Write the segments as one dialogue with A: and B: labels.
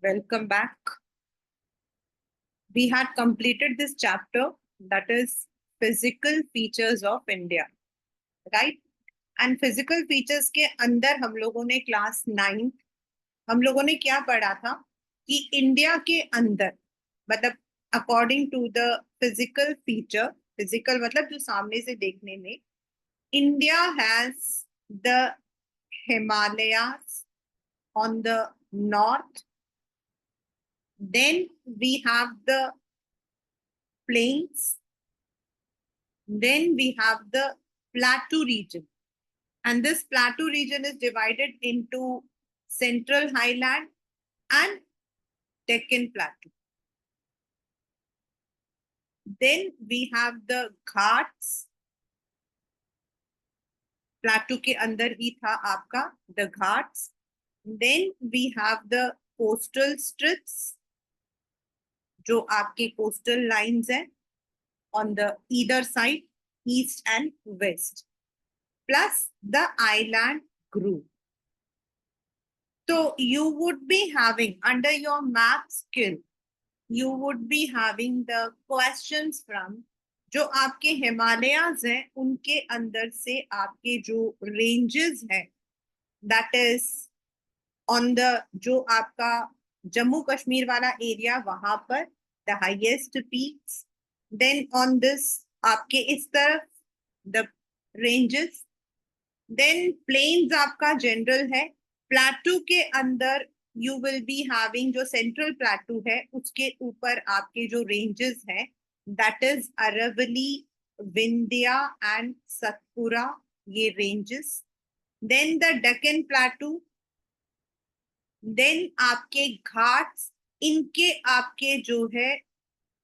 A: Welcome back. We had completed this chapter, that is physical features of India, right? And physical features के अंदर हम लोगों ने class 9 हम लोगों ने क्या पढ़ा था कि इंडिया के अंदर मतलब according to the physical feature, physical मतलब जो सामने से देखने में, India has the Himalayas on the north, then we have the plains, then we have the plateau region, and this plateau region is divided into central highland and Deccan plateau. Then we have the ghats. Plateau के अंदर ही था आपका the ghats. Then we have the coastal strips, जो आपके coastal lines हैं on the either side, east and west, plus the island group. So you would be having under your map skill, you would be having the questions from जो आपके हिमालयाज हैं उनके अंदर से आपके जो रेंजेस हैं, दैट इज ऑन द जो आपका जम्मू कश्मीर वाला एरिया वहां पर the highest peaks, then on this आपके इस तरफ द रेंजेस, देन प्लेन्स आपका जनरल है, प्लेटू के अंदर यू विल बी हैविंग जो सेंट्रल प्लेटू है उसके ऊपर आपके जो रेंजेस हैं that is Aravalli, Vindhya and Satpura, ये ranges, then the Deccan plateau, then आपके घाट्स, इनके आपके जो है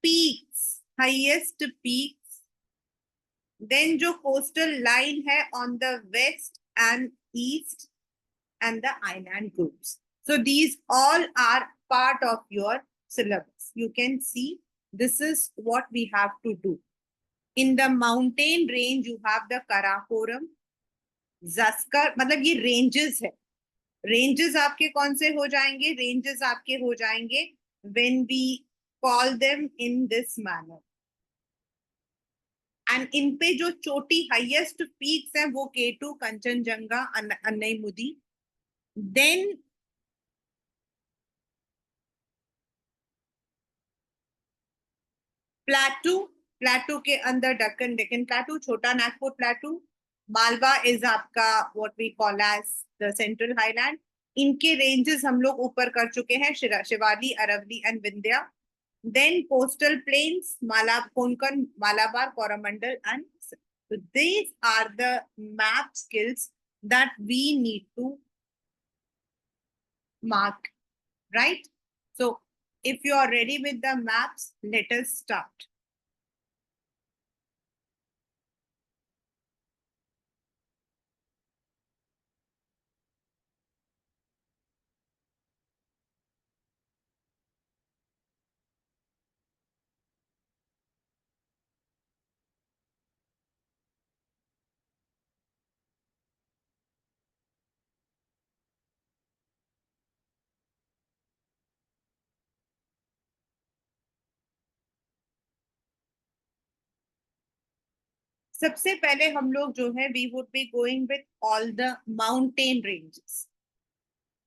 A: पीक्स, हाईएस्ट पीक्स, देन जो कोस्टल लाइन है on the west and east and the island groups. So these all are part of your syllabus. You can see this is what we have to do. In the mountain range, you have the Karakoram, Zaskar, मतलब ये ranges है. Ranges आपके कौन से हो जाएंगे? Ranges आपके हो जाएंगे when we call them in this manner. And इन पे जो चोटी highest peaks हैं वो K2, कंचनजंगा, अन्नईमुदी. Then प्लेटू के अंदर Deccan plateau, Chota Nagpur plateau, Malwa is आपका what we call as the central highland. इनके रेंजेस हम लोग ऊपर कर चुके हैं, Shivalik, Aravalli and Vindhya. Then coastal plains, Konkan, Malabar, Coromandel and so these are the map skills that we need to mark, right? So if you are ready with the maps, let us start. सबसे पहले हम लोग जो है we would be going with all the mountain ranges,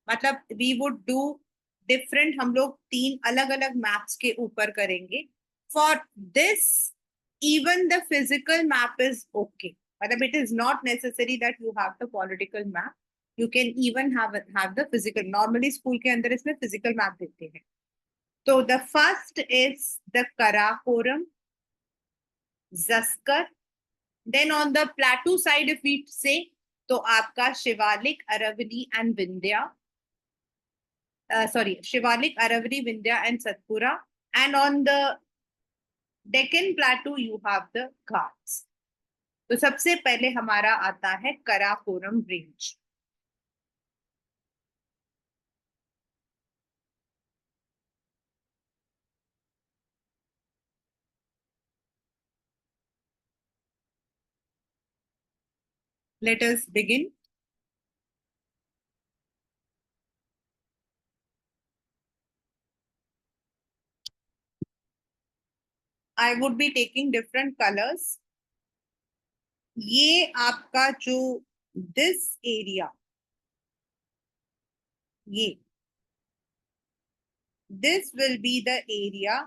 A: मतलब we would do different, हम लोग 3 अलग अलग मैप्स के ऊपर करेंगे. For this even the physical map is okay, मतलब it is not necessary that you have the political map, you can even have the physical. Normally school के अंदर इसमें फिजिकल मैप देते हैं. तो the first is the Karakoram, Zanskar. Then on the plateau side, if we say, तो आपका Shivalik, Aravalli and Vindhya, sorry, Shivalik, Aravalli, Vindhya and Satpura. And on the Deccan plateau, you have the Ghats. तो सबसे पहले हमारा आता है Karakoram range. Let us begin. I would be taking different colors. ये आपका जो this area, ये this will be the area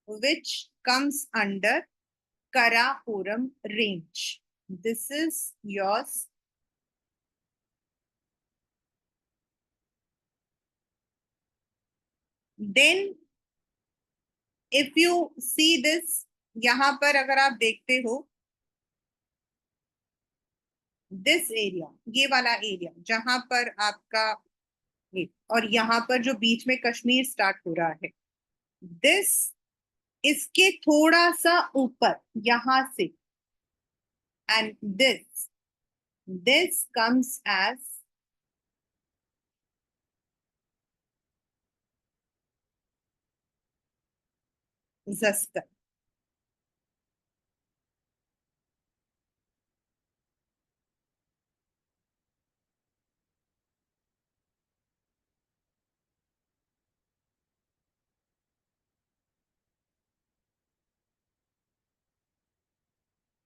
A: which comes under Karakoram range. This is yours. Then if you see this, यहाँ पर अगर आप देखते हो दिस एरिया, ये वाला एरिया जहां पर आपका ये और यहाँ पर जो बीच में कश्मीर स्टार्ट हो रहा है, दिस इसके थोड़ा सा ऊपर यहां से, and this comes as Zanskar.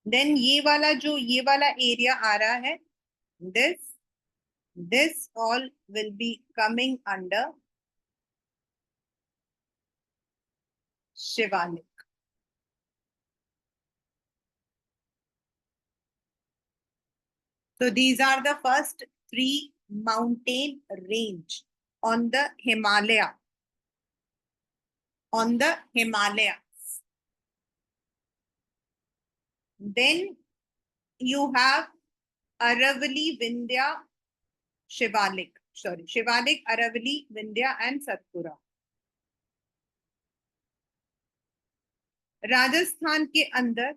A: Then ये वाला एरिया आ रहा है, this this all will be coming under Shivalik. So these are the first three mountain range on the Himalaya. On the Himalayas. Then you have Aravali, Vindhya, Shivalik. Sorry, Shivalik, Aravali, Vindhya and Satpura. Rajasthan के अंदर,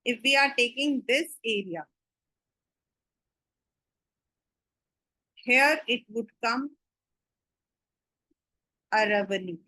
A: if we are taking this area, here it would come Aravali.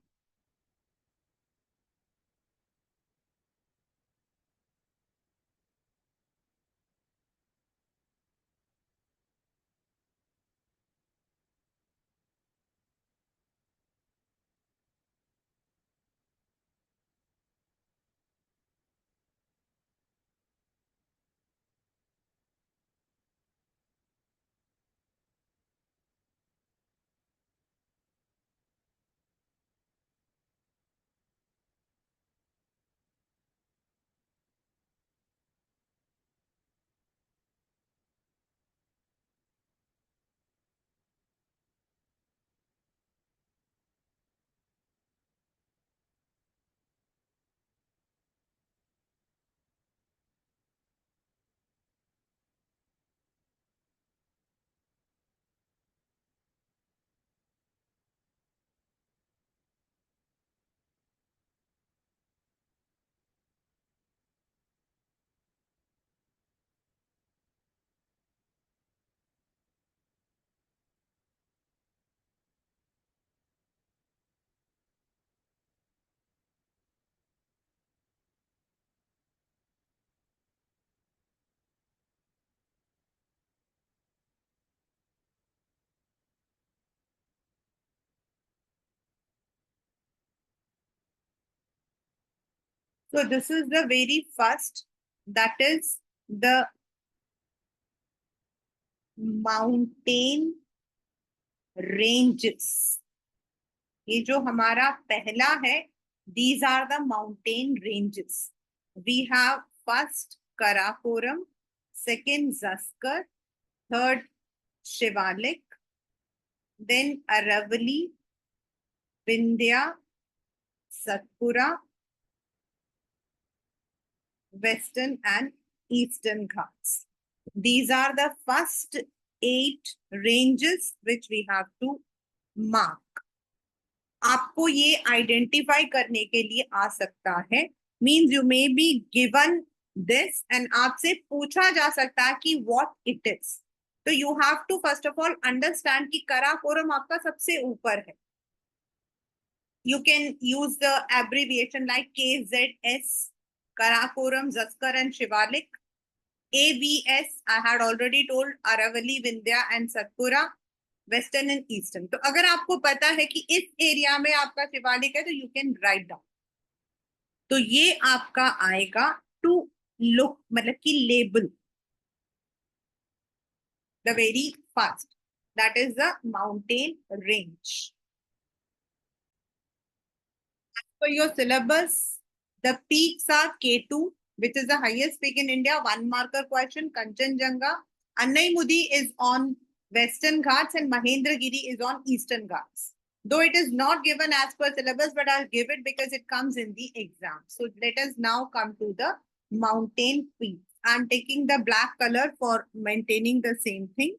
A: So this is the very first, that is the mountain ranges. ये जो हमारा पहला है, these are the mountain ranges. We have first Karakoram, second Zaskar, third Shivalik, then Aravali, Vindhya, Satpura, Western and Eastern Ghats. These are the first 8 ranges which we have to mark. आपको ये identify करने के लिए आ सकता है, means you may be given this and आपसे पूछा जा सकता है कि व्हाट इट इज. तो you have to first of all understand कि कराकोरम आपका सबसे ऊपर है. You can use the abbreviation like KZS, Karakoram, Zaskar and Shivalik. AVS, I had already told, Aravali, Vindhya and Satpura, Western and Eastern. तो अगर आपको पता है कि इस एरिया में आपका शिवालिक है तो यू कैन राइट डाउन. तो ये आपका आएगा टू लुक, मतलब कि label the very first, that is the mountain range. For your syllabus, the peaks are K2, which is the highest peak in India, one marker question, Kanchenjunga. Annaimudi is on Western Ghats and Mahendragiri is on Eastern Ghats. Though it is not given as per syllabus, but I'll give it because it comes in the exam. So let us now come to the mountain peaks. I'm taking the black color for maintaining the same thing.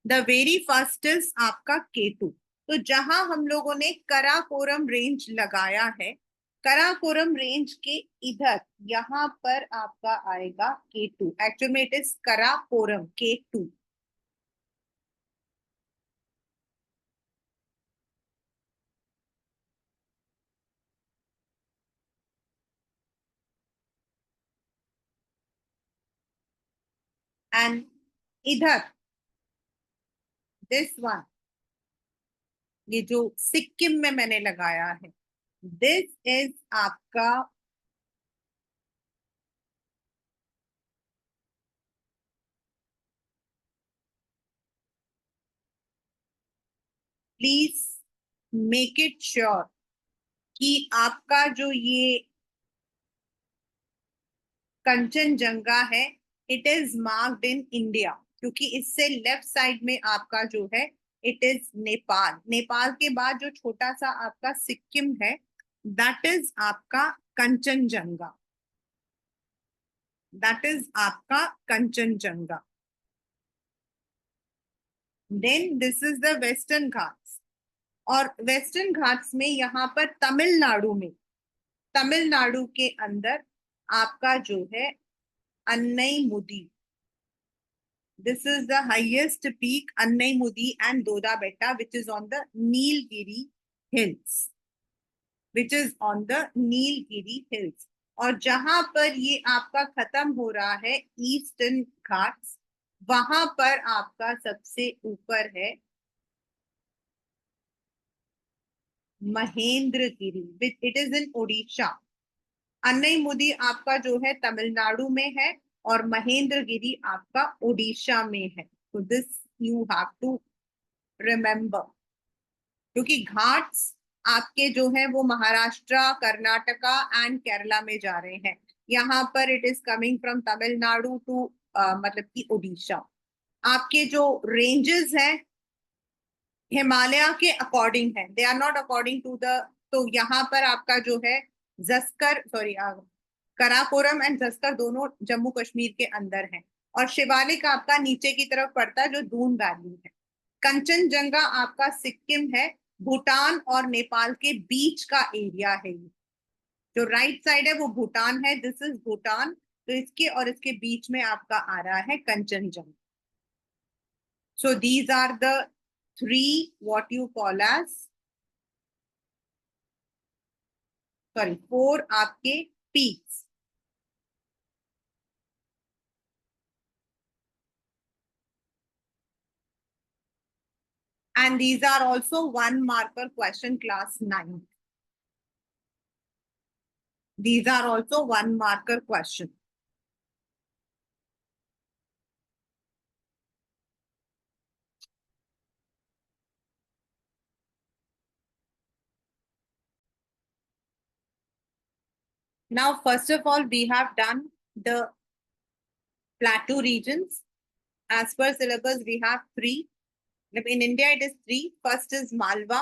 A: The very first is आपका K2. तो जहां हम लोगों ने Karakoram range लगाया है, Karakoram range के इधर यहां पर आपका आएगा K2. एक्चुअल में it is Karakoram K2. And इधर दिस वन, ये जो सिक्किम में मैंने लगाया है, दिस इज आपका प्लीज मेक इट श्योर कि आपका जो ये कंचनजंगा है, it is marked in India, क्योंकि इससे लेफ्ट साइड में आपका जो है इट इज नेपाल. नेपाल के बाद जो छोटा सा आपका सिक्किम है, दैट इज आपका कंचनजंगा, दैट इज आपका Kanchenjunga. Then this is the Western Ghats. और वेस्टर्न घाट्स में यहाँ पर तमिलनाडु में, तमिलनाडु के अंदर आपका जो है अन्नईमुदी. This is the highest peak, Annaimudi and Doda Betta, which is on the Nilgiri Hills. Which is on the Nilgiri Hills. और जहां पर ये आपका खत्म हो रहा है ईस्टर्न घाट्स, वहां पर आपका सबसे ऊपर है Mahendragiri, it is in Odisha. Anaimudi आपका जो है तमिलनाडु में है और महेंद्रगिरी आपका ओडिशा में है. तो this you have to remember, क्योंकि घाट्स आपके जो है वो महाराष्ट्र, कर्नाटका एंड केरला में जा रहे हैं. यहाँ पर it is coming from Tamil Nadu to मतलब कि ओडिशा. आपके जो रेंजेस हैं हिमालय के अकॉर्डिंग है, they are not according to the. तो यहाँ पर आपका जो है जस्कर, सॉरी, कराकोरम एंड जस्कर दोनों जम्मू कश्मीर के अंदर हैं. और शिवालिक आपका नीचे की तरफ पड़ता है जो दून वैली है. कंचनजंगा आपका सिक्किम है, भूटान और नेपाल के बीच का एरिया है. ये जो राइट साइड है वो भूटान है, दिस इज भूटान. तो इसके और इसके बीच में आपका आ रहा है Kanchenjunga. So these are the three what you call as, sorry, four आपके peaks. And these are also one marker question, class 9. These are also one marker question. Now, first of all, we have done the plateau regions. As per syllabus, we have three. In India, it is three. First is Malwa,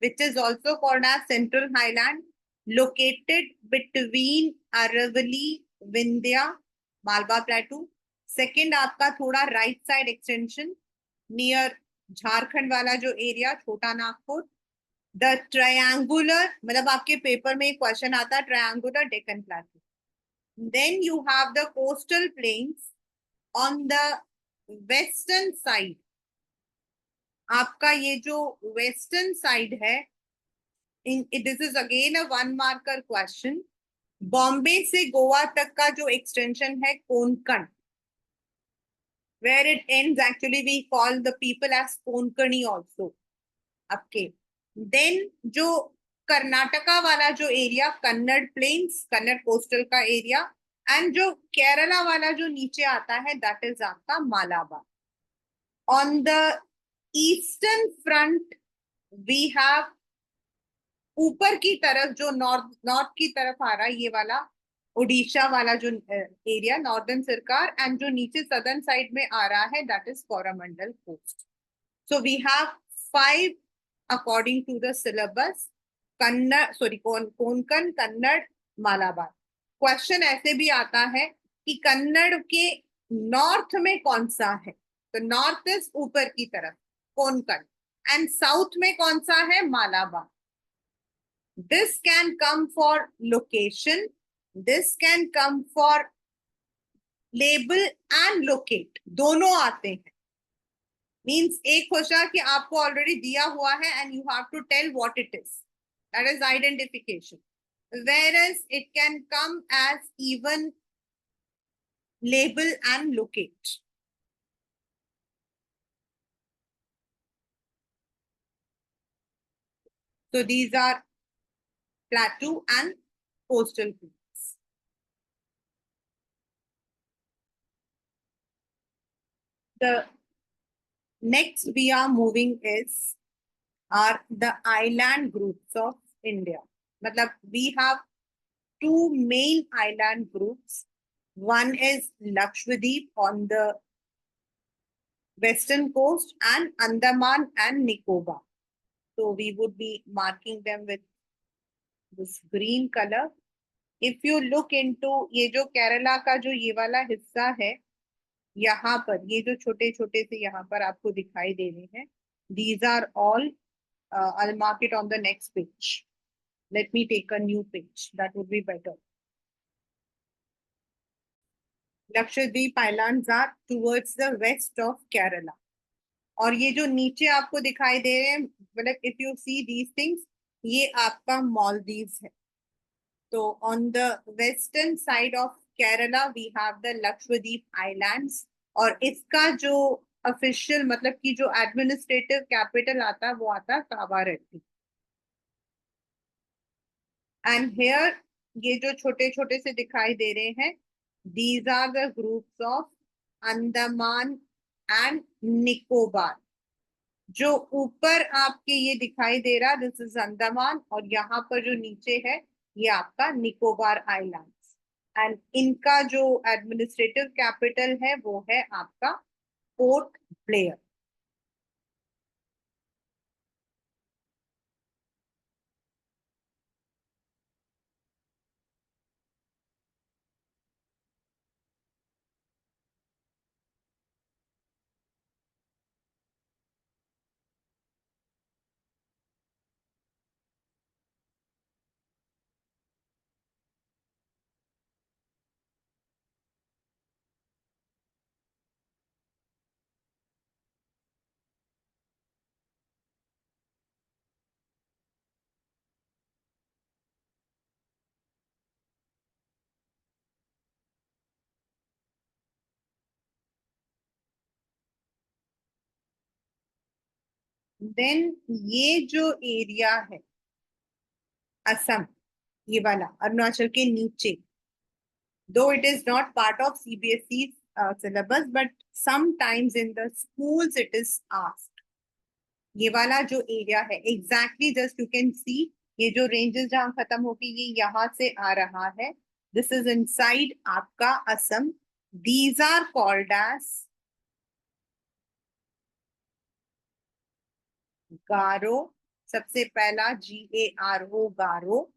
A: which is also called as Central Highland, located between Aravalli, Vindhya, Malwa Plateau. Second, आपका थोड़ा right side extension near Jharkhand वाला जो area, छोटा Nagpur. The triangular, मतलब आपके paper में एक question आता है triangular Deccan plateau. Then you have the coastal plains on the western side. आपका ये जो वेस्टर्न साइड है, this is again a one marker question. Bombay से गोवा तक का जो एक्सटेंशन है Konkan, where it ends actually we call the people as Konkani also. आपके देन जो कर्नाटका वाला जो area, Kannada plains, Kannada coastal का एरिया, एंड जो केरला वाला जो नीचे आता है दैट इज आपका Malabar. On the eastern front we have, ऊपर की तरफ जो नॉर्थ नॉर्थ की तरफ आ रहा है ये वाला उड़ीसा वाला जो एरिया, नॉर्दर्न सरकार, एंड जो नीचे सदर्न साइड में आ रहा है that is Coromandel coast. So we have five according to the syllabus. Kannada, sorry, Konkan, Kannada, Malabar. Question ऐसे भी आता है कि कन्नड़ के नॉर्थ में कौन सा है, तो नॉर्थ इज ऊपर की तरफ कोंकण, एंड साउथ में कौन सा है, Malabar. This can come for location, this can come for label and locate, दोनों आते हैं. मीन्स एक क्वेश्चन कि आपको ऑलरेडी दिया हुआ है and you have to tell what it is, that is identification. whereas it can come as even label and locate. So these are plateau and coastal plains. The next we are moving is are the island groups of India. Matlab we have two main island groups. One is Lakshadweep on the western coast and Andaman and Nicobar. So we would be marking them with this green color. If you look into ये जो केरला का जो ये वाला हिस्सा है, यहाँ पर ये जो छोटे छोटे से यहाँ पर आपको दिखाई दे रहे हैं, these are all, I'll mark it on the next page. Let me take a new page, that would be better. Lakshadweep Islands are towards the west of Kerala. और ये जो नीचे आपको दिखाई दे रहे हैं, मतलब if you see these things, ये आपका मालदीव्स है. तो on the western side of Kerala we have the Lakshadweep islands, और इसका जो ऑफिशियल मतलब कि जो एडमिनिस्ट्रेटिव कैपिटल आता है वो आता है कावारत्ती. एंड हेयर ये जो छोटे छोटे से दिखाई दे रहे हैं, these are the groups of Andaman and Nicobar. जो ऊपर आपके ये दिखाई दे रहा दिस इज अंडमान, और यहाँ पर जो नीचे है ये आपका निकोबार आइलैंड्स. एंड इनका जो एडमिनिस्ट्रेटिव कैपिटल है वो है आपका पोर्ट ब्लेयर. देन ये जो एरिया है असम, ये वाला अरुणाचल के नीचे, though it is not part of CBSE syllabus, but sometimes in the schools it is asked. ये वाला जो एरिया है exactly just you can see, ये जो रेंजेस जहां खत्म होगी ये यहाँ से आ रहा है, दिस इज इनसाइड आपका Assam. These are called as Garo. सबसे पहला GARO, Garo.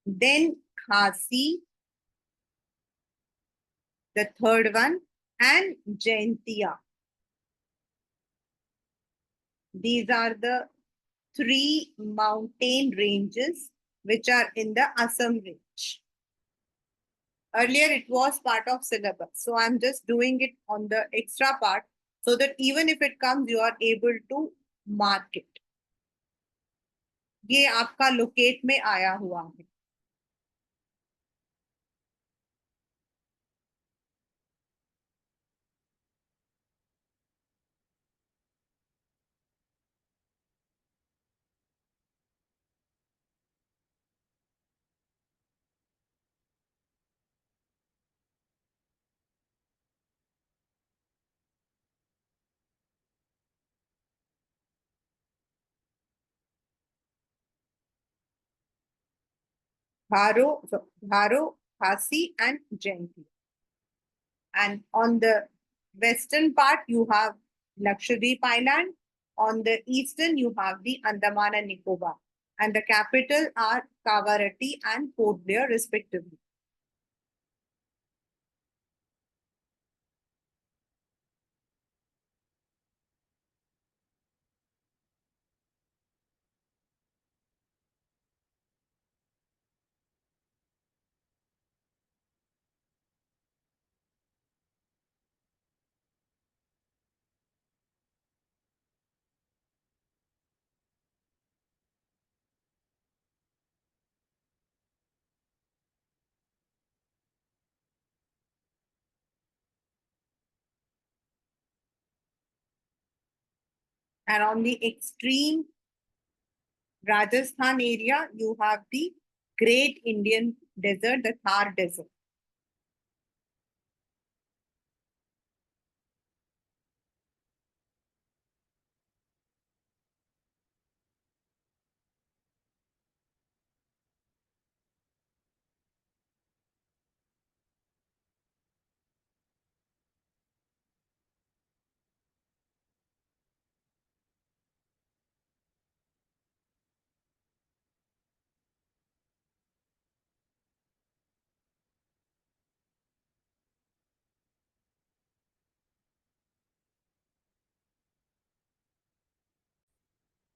A: Then Khasi, the third one, and Jaintia. These are the three mountain ranges which are in the Assam range. Earlier it was part of syllabus, so I'm just doing it on the extra part so that even if it comes you are able to mark it. ये आपका locate में आया हुआ है. Dharo, Khasi, and Jaintia. And on the western part, you have Lakshadweep Island. On the eastern, you have the Andaman and Nicobar. And the capital are Kavaratti and Port Blair, respectively. And on the extreme Rajasthan area, you have the Great Indian Desert, the Thar Desert.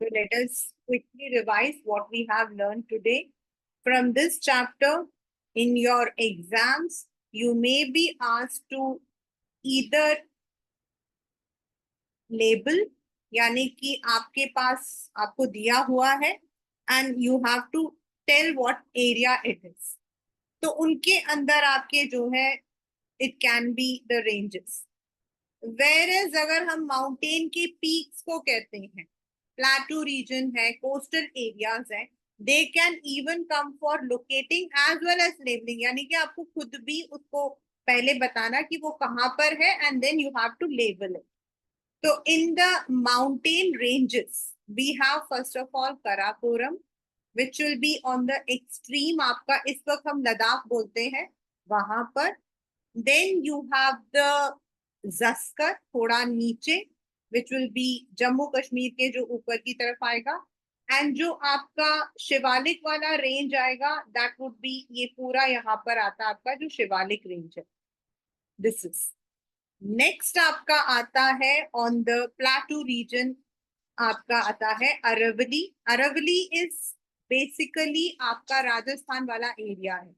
A: So let us quickly revise what we have learned today. From this chapter, in your exams, you may be asked to either label, यानी कि आपके पास आपको दिया हुआ है and you have to tell what area it is. तो उनके अंदर आपके जो है it can be the ranges. Whereas अगर हम माउंटेन के पीक्स को कहते हैं, प्लाटू रीजन है, कोस्टल एरियाज है, they can even come for locating as well as labeling, यानी कि आपको खुद भी उसको पहले बताना कि वो कहाँ पर है and then you have to label it. So in the mountain ranges, we have first of all Karakoram, which will be on the extreme. आपका इस वक्त हम लद्दाख बोलते हैं वहां पर. Then you have the Zaskar, थोड़ा नीचे, which will be Jammu Kashmir के जो ऊपर की तरफ आएगा. एंड जो आपका शिवालिक वाला रेंज आएगा, दैट वुड बी ये पूरा यहाँ पर आता है आपका जो शिवालिक रेंज है. दिस इज नेक्स्ट आपका आता है ऑन द प्लाटू रीजन, आपका आता है अरावली. अरावली इज बेसिकली आपका राजस्थान वाला एरिया है.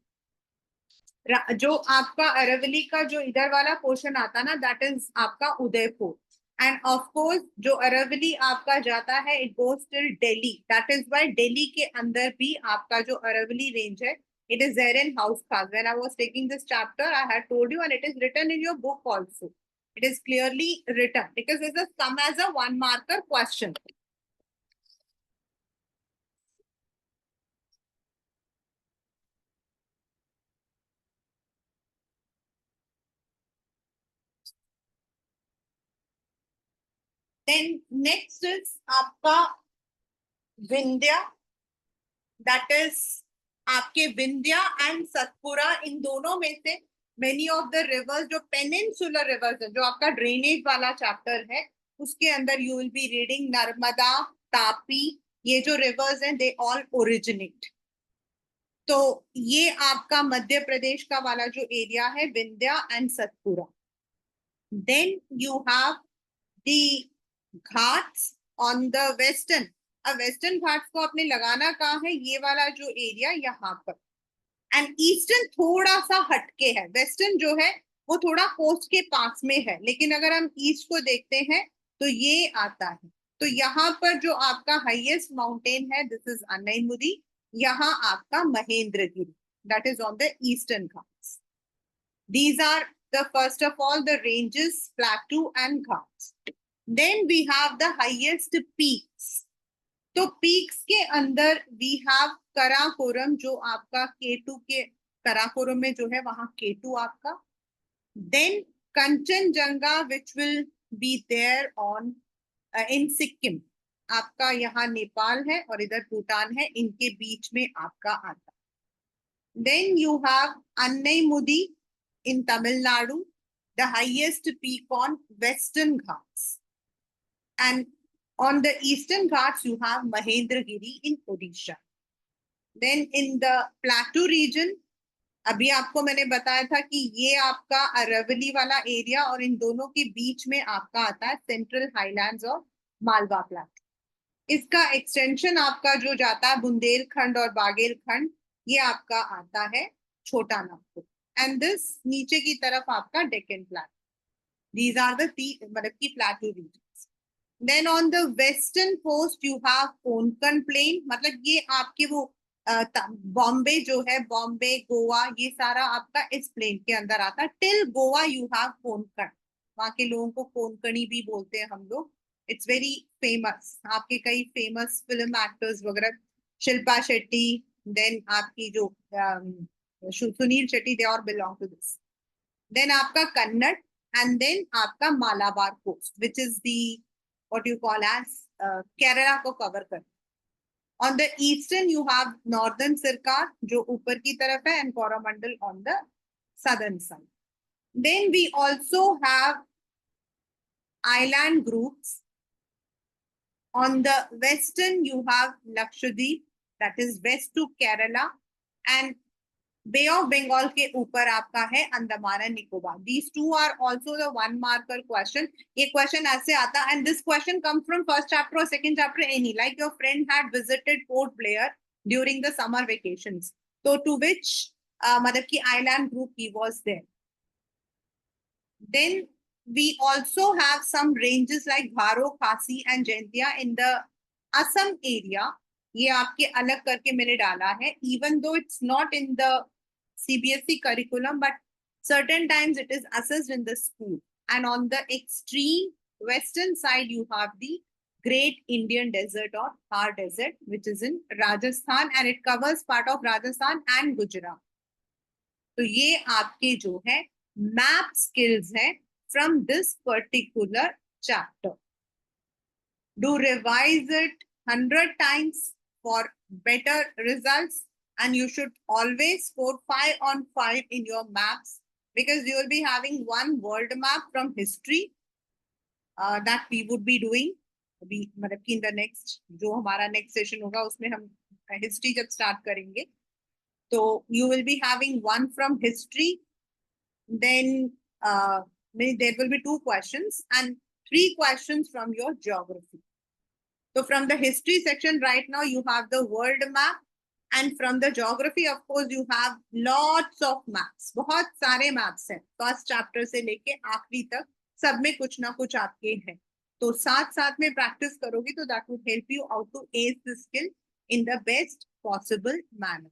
A: जो आपका अरावली का जो इधर वाला पोर्शन आता ना, दैट इज आपका उदयपुर. एंड ऑफ कोर्स जो अरावली आपका जाता है it goes till Delhi. That is why Delhi के अंदर भी आपका जो अरावली रेंज है, it is there in house class. When I was taking this chapter, I had told you, and it is written in your book also. It is clearly written because this has come as a one marker question. Then next is आपका Vindhya. That is आपके Vindhya and Satpura, इन दोनों में से many of the reverse जो peninsular reverse है, जो आपका drainage वाला चैप्टर है, उसके अंदर you will be reading Narmada, Tapi. ये जो रिवर्स हैं, दे ऑल ओरिजिनेट. तो ये आपका मध्य प्रदेश का वाला जो एरिया है, Vindhya and Satpura. Then you have the Ghats on the western. अब वेस्टर्न घाट्स को आपने लगाना कहाँ है, ये वाला जो एरिया यहाँ पर. एंड ईस्टर्न थोड़ा सा हटके है. वेस्टर्न जो है वो थोड़ा कोस्ट के पास में है, लेकिन अगर हम ईस्ट को देखते हैं तो ये आता है. तो यहाँ पर जो आपका हाईएस्ट माउंटेन है, दिस इज अन्नईमुदी. यहाँ आपका Mahendragiri, that is on the eastern Ghats. These are the first of all the ranges, plateau and ghats. Then we have the highest peaks. तो पीक्स के अंदर वी हैव कराकोरम, जो आपका केटू के कराकोरम में जो है वहां केटू आपका. Then Kanchenjunga which will be there on in Sikkim. आपका यहाँ नेपाल है और इधर भूटान है, इनके बीच में आपका आता. Then you have Annaimudi in Tamil Nadu, the highest peak on Western Ghats. And on the Eastern Ghats, you have Mahendragiri in Odisha. Then in the Plateau region, अभी आपको मैंने बताया था कि ये आपका अरावली वाला एरिया और इन दोनों के बीच में आपका आता है सेंट्रल हाईलैंड्स और मालवा प्लेटो। इसका एक्सटेंशन आपका जो जाता है बुंदेलखंड और बागेलखंड, ये आपका आता है छोटा नागपुर। एंड दिस नीचे की तरफ आपका Deccan plateau. These are the मतलब की plateau regions. Then on the western coast you have Konkan plain, मतलब ये आपके वो बॉम्बे जो है, बॉम्बे गोवा, ये सारा आपका इस प्लेन के अंदर आता है। Till Goa you have Konkan, वहां के लोगों को कोंकणी भी बोलते हैं हम लोग। इट्स वेरी फेमस, आपके कई फेमस फिल्म एक्टर्स वगैरह, शिल्पा शेट्टी, देन आपकी जो Sunil Shetty, they all belong to this. Then आपका कन्नड़, एंड देन आपका Malabar coast which is the what you call as Kerala को कवर कर। On the eastern, you have northern Sircar, जो ऊपर की तरफ है, and Coromandel on the southern side. Then we also have island groups. On the western, you have Lakshadweep, that is west to Kerala, and Bay of Bengal के ऊपर आपका है Andaman and Nicobar. These two are also the one marker question. ये question ऐसे आता, and this question comes from first chapter or second chapter any, like your friend had visited Port Blair during the summer vacations, so to which मतलब की island group he was there. Then we also have some ranges like Bharo, Khasi and Jaintia in the Assam area. ये आपके अलग करके मैंने डाला है, even though it's not in the CBSE curriculum, but certain times it is assessed in the school. And on the extreme western side, you have the Great Indian Desert or Thar Desert, which is in Rajasthan, and it covers part of Rajasthan and Gujarat. तो ये आपके जो है map skills है from this particular chapter. Do revise it 100 times for better results, and you should always score 5 on 5 in your maps, because you will be having one world map from history that we would be doing. अभी मतलब कि in the next जो हमारा next session होगा उसमें हम history जब start करेंगे, तो you will be having one from history, then there will be 2 questions and 3 questions from your geography. So from the history section right now, you have the world map, and from the geography, of course, you have lots of maps. बहुत सारे maps हैं, first chapter से लेके आखिरी तक सब में कुछ ना कुछ आपके हैं। तो साथ साथ में practice करोगी तो that would help you out to ace the skill in the best possible manner.